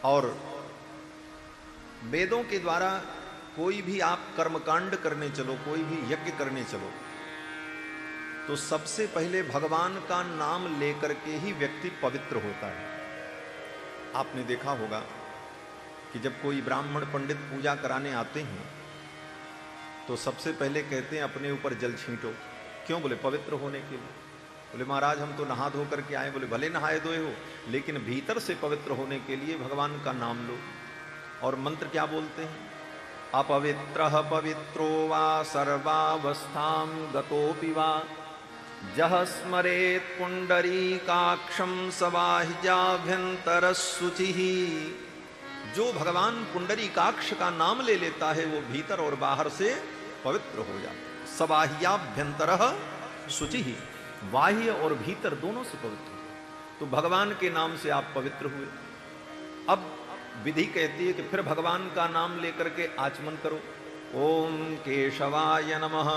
और वेदों के द्वारा कोई भी आप कर्मकांड करने चलो, कोई भी यज्ञ करने चलो, तो सबसे पहले भगवान का नाम लेकर के ही व्यक्ति पवित्र होता है। आपने देखा होगा कि जब कोई ब्राह्मण पंडित पूजा कराने आते हैं तो सबसे पहले कहते हैं अपने ऊपर जल छींटो। क्यों? बोले पवित्र होने के लिए। बोले महाराज हम तो नहा धो करके आए। बोले भले नहाए धोए हो, लेकिन भीतर से पवित्र होने के लिए भगवान का नाम लो। और मंत्र क्या बोलते हैं? अपवित्रः पवित्रो वा सर्वावस्थां गतोऽपि वा जह स्मरेत् पुंडरीकाक्षं सबाह्याभ्यंतरः शुचिः। जो भगवान पुंडरीकाक्ष का नाम ले लेता है वो भीतर और बाहर से पवित्र हो जाता है। सबाह्याभ्यंतरः शुचिः, बाह्य और भीतर दोनों से पवित्र हो। तो भगवान के नाम से आप पवित्र हुए। अब विधि कहती है कि फिर भगवान का नाम लेकर के आचमन करो। ओम केशवाय नमः,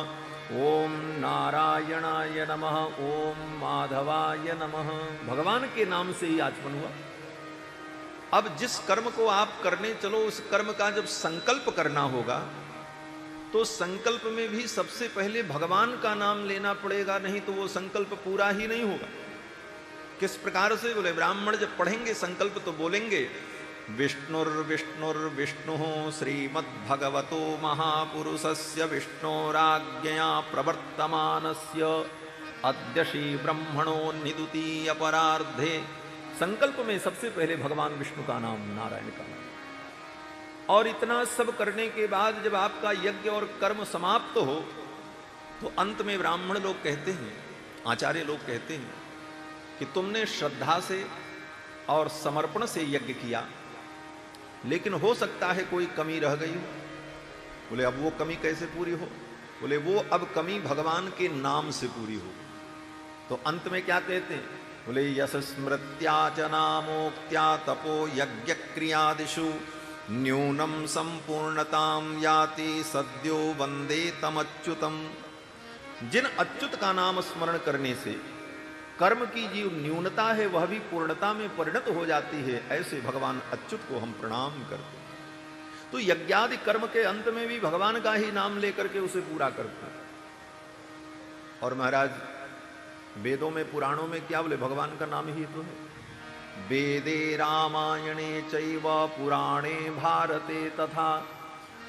ओम नारायणाय नमः, ओम माधवाय नमः। भगवान के नाम से ही आचमन हुआ। अब जिस कर्म को आप करने चलो उस कर्म का जब संकल्प करना होगा तो संकल्प में भी सबसे पहले भगवान का नाम लेना पड़ेगा, नहीं तो वो संकल्प पूरा ही नहीं होगा। किस प्रकार से? बोले ब्राह्मण जब पढ़ेंगे संकल्प तो बोलेंगे विष्णुर्विष्णुर्विष्णु श्रीमद्भगवतो महापुरुषस्य विष्णोराज्ञया प्रवर्तमानस्य अद्य श्री ब्रह्मणो निदुतीय अपरार्धे। संकल्प में सबसे पहले भगवान विष्णु का नाम, नारायण का नाम। और इतना सब करने के बाद जब आपका यज्ञ और कर्म समाप्त हो तो अंत में ब्राह्मण लोग कहते हैं, आचार्य लोग कहते हैं कि तुमने श्रद्धा से और समर्पण से यज्ञ किया, लेकिन हो सकता है कोई कमी रह गई हो। बोले अब वो कमी कैसे पूरी हो? बोले वो अब कमी भगवान के नाम से पूरी हो। तो अंत में क्या कहते हैं? बोले यश स्मृत्या च नामोक्त्या तपो यज्ञ क्रियादिषु न्यूनम संपूर्णताम याति सद्यो वंदे तमच्युतम। जिन अच्युत का नाम स्मरण करने से कर्म की जो न्यूनता है वह भी पूर्णता में परिणत हो जाती है, ऐसे भगवान अच्युत को हम प्रणाम करते हैं। तो यज्ञादि कर्म के अंत में भी भगवान का ही नाम लेकर के उसे पूरा करते हैं। और महाराज वेदों में पुराणों में क्या बोले? भगवान का नाम ही तो है। वेदे रामायणे चैव पुराणे भारते तथा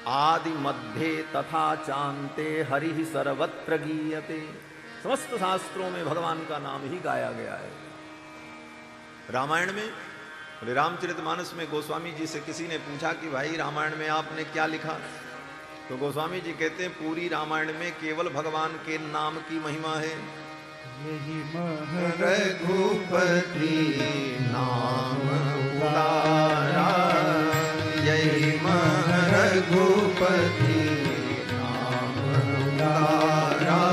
आदि मध्ये तथा चान्ते हरिः सर्वत्र गीयते। समस्त शास्त्रों में भगवान का नाम ही गाया गया है। रामायण में बोले रामचरितमानस में गोस्वामी जी से किसी ने पूछा कि भाई रामायण में आपने क्या लिखा? तो गोस्वामी जी कहते हैं पूरी रामायण में केवल भगवान के नाम की महिमा है। यही रघुपति नाम उदारा, यही रघुपति नाम उदारा,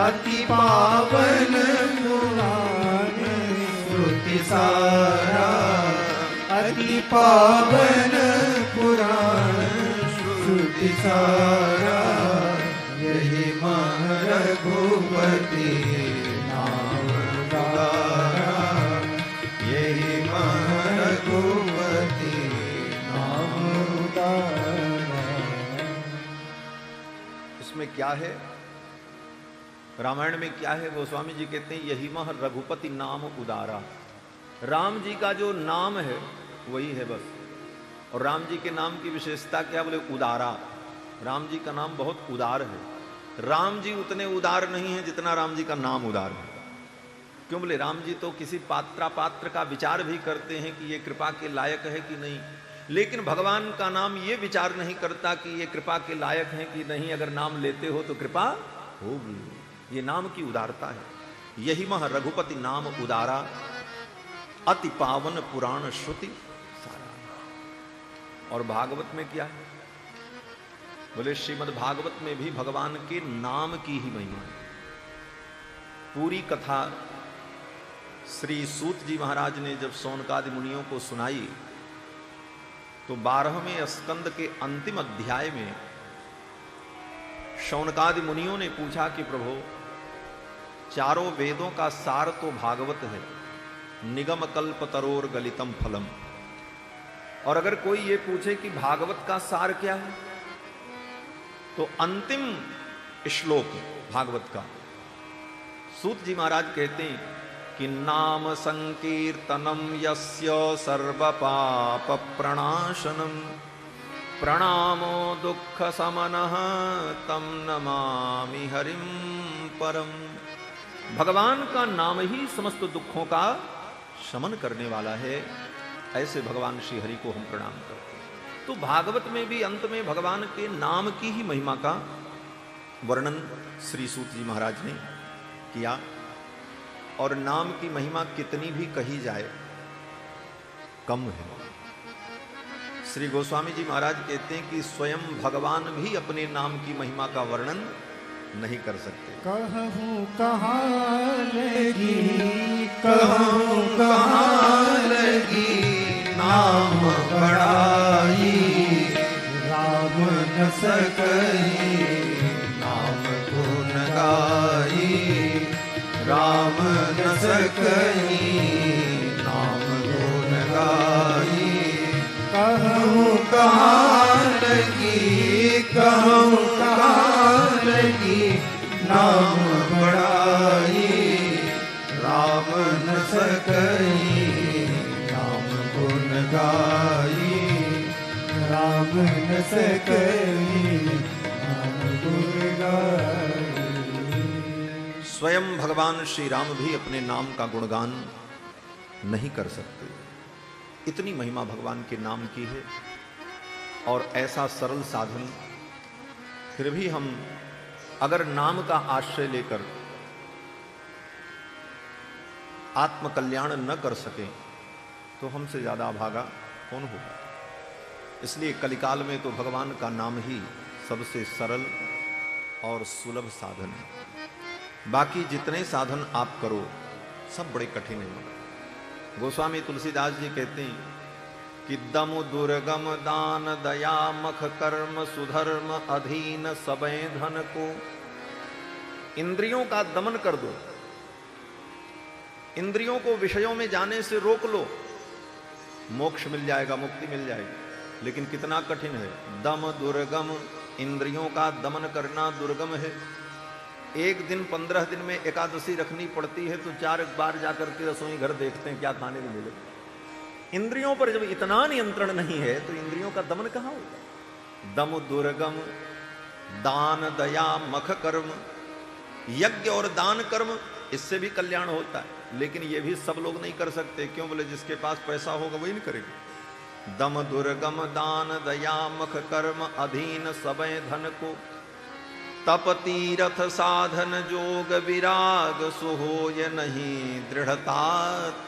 अति पावन पुराण श्रुति सारा, अति पावन पुराण श्रुति सारा, यही रघुपति नाम उदारा, यही रघुपति नाम उदारा। इसमें क्या है? रामायण में क्या है? गोस्वामी जी कहते हैं यही रघुपति नाम उदारा। राम जी का जो नाम है वही है बस। और राम जी के नाम की विशेषता क्या? बोले उदारा। राम जी का नाम बहुत उदार है। राम जी उतने उदार नहीं है जितना राम जी का नाम उदार है। क्यों? बोले राम जी तो किसी पात्र का विचार भी करते हैं कि ये कृपा के लायक है कि नहीं, लेकिन भगवान का नाम ये विचार नहीं करता कि ये कृपा के लायक है कि नहीं। अगर नाम लेते हो तो कृपा होगी। ये नाम की उदारता है। यही रघुपति नाम उदारा, अति पावन पुराण श्रुति सारा। और भागवत में क्या है? बोले श्रीमद् भागवत में भी भगवान के नाम की ही महिमा है। पूरी कथा श्री सूत जी महाराज ने जब शौनकादि मुनियों को सुनाई तो 12वें स्कंद के अंतिम अध्याय में शौनकादि मुनियों ने पूछा कि प्रभु चारों वेदों का सार तो भागवत है, निगम कल्प तरोर गलितम फलम। और अगर कोई ये पूछे कि भागवत का सार क्या है, तो अंतिम श्लोक भागवत का सूत जी महाराज कहते हैं कि नाम संकीर्तनम यस्य सर्व पाप प्रणाशनम प्रणामो दुख समनः तम नमामि हरिम परम। भगवान का नाम ही समस्त दुखों का शमन करने वाला है, ऐसे भगवान श्री हरि को हम प्रणाम करते हैं। तो भागवत में भी अंत में भगवान के नाम की ही महिमा का वर्णन श्री सूत जी महाराज ने किया। और नाम की महिमा कितनी भी कही जाए कम है। श्री गोस्वामी जी महाराज कहते हैं कि स्वयं भगवान भी अपने नाम की महिमा का वर्णन नहीं कर सकते। कहूँ कहाँ लगी, कहूँ कहाँ लगी नाम बड़ाई, राम न सकई नाम गुण गाई, राम न सकई नाम गुण गाई। कहूँ कहाँ लगी, कहूँ कहाँ लगी नाम बड़ाई, राम न सकई नाम गुण गाई, राम न सकई नाम गुण गाई। स्वयं भगवान श्री राम भी अपने नाम का गुणगान नहीं कर सकते। इतनी महिमा भगवान के नाम की है। और ऐसा सरल साधन, फिर भी हम अगर नाम का आश्रय लेकर आत्म कल्याण न कर सके तो हमसे ज्यादा अभागा कौन होगा। इसलिए कलिकाल में तो भगवान का नाम ही सबसे सरल और सुलभ साधन है। बाकी जितने साधन आप करो सब बड़े कठिन हैं। गोस्वामी तुलसीदास जी कहते हैं कि दम दुर्गम दान दया मख कर्म सुधर्म अधीन सबे धन को। इंद्रियों का दमन कर दो, इंद्रियों को विषयों में जाने से रोक लो, मोक्ष मिल जाएगा, मुक्ति मिल जाएगी। लेकिन कितना कठिन है। दम दुर्गम, इंद्रियों का दमन करना दुर्गम है। एक दिन 15 दिन में एकादशी रखनी पड़ती है तो 4 बार जाकर के रसोई घर देखते हैं क्या खाने को मिले। इंद्रियों पर जब इतना नियंत्रण नहीं है तो इंद्रियों का दमन कहां होगा। दम दुर्गम दान दया मख कर्म, यज्ञ और दान कर्म, इससे भी कल्याण होता है। लेकिन ये भी सब लोग नहीं कर सकते। क्यों? बोले जिसके पास पैसा होगा वही नहीं करेगा। दम दुर्गम दान दया मख कर्म अधीन सबे धन को। तप तीरथ साधन जोग विराग सुहोय नहीं दृढ़ता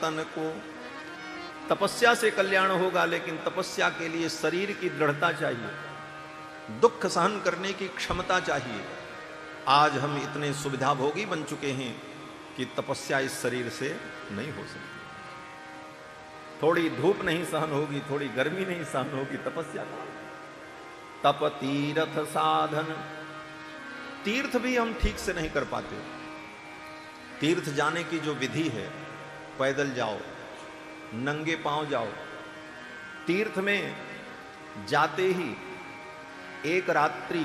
तन को। तपस्या से कल्याण होगा, लेकिन तपस्या के लिए शरीर की दृढ़ता चाहिए, दुख सहन करने की क्षमता चाहिए। आज हम इतने सुविधा भोगी बन चुके हैं कि तपस्या इस शरीर से नहीं हो सकती। थोड़ी धूप नहीं सहन होगी, थोड़ी गर्मी नहीं सहन होगी, तपस्या का। तप तीरथ साधन, तीर्थ भी हम ठीक से नहीं कर पाते। तीर्थ जाने की जो विधि है, पैदल जाओ, नंगे पांव जाओ। तीर्थ में जाते ही एक रात्रि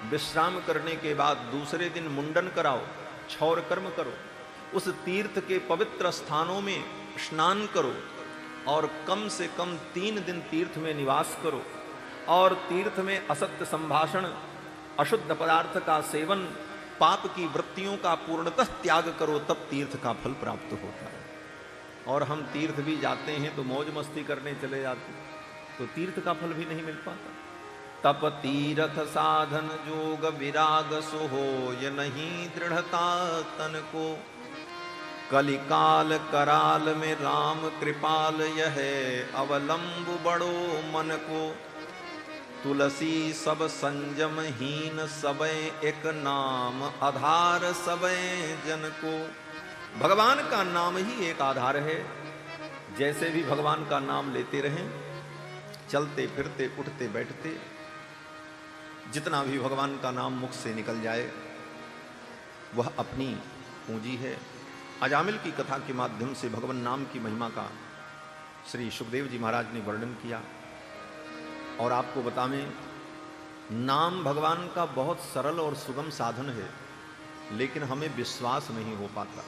विश्राम करने के बाद दूसरे दिन मुंडन कराओ, क्षौर कर्म करो। उस तीर्थ के पवित्र स्थानों में स्नान करो और कम से कम 3 दिन तीर्थ में निवास करो। और तीर्थ में असत्य संभाषण, अशुद्ध पदार्थ का सेवन, पाप की वृत्तियों का पूर्णतः त्याग करो, तब तीर्थ का फल प्राप्त होता है। और हम तीर्थ भी जाते हैं तो मौज मस्ती करने चले जाते, तो तीर्थ का फल भी नहीं मिल पाता। तप तीरथ साधन जोग विराग सुहोय नहीं दृढ़ता तन को। कलिकाल कराल में राम कृपाल यह अवलंब बड़ो मन को। तुलसी सब संयम हीन सबे एक नाम आधार सबे जन को। भगवान का नाम ही एक आधार है। जैसे भी भगवान का नाम लेते रहें, चलते फिरते उठते बैठते, जितना भी भगवान का नाम मुख से निकल जाए वह अपनी पूंजी है। अजामिल की कथा के माध्यम से भगवान नाम की महिमा का श्री सुखदेव जी महाराज ने वर्णन किया। और आपको बतावें, नाम भगवान का बहुत सरल और सुगम साधन है, लेकिन हमें विश्वास नहीं हो पाता।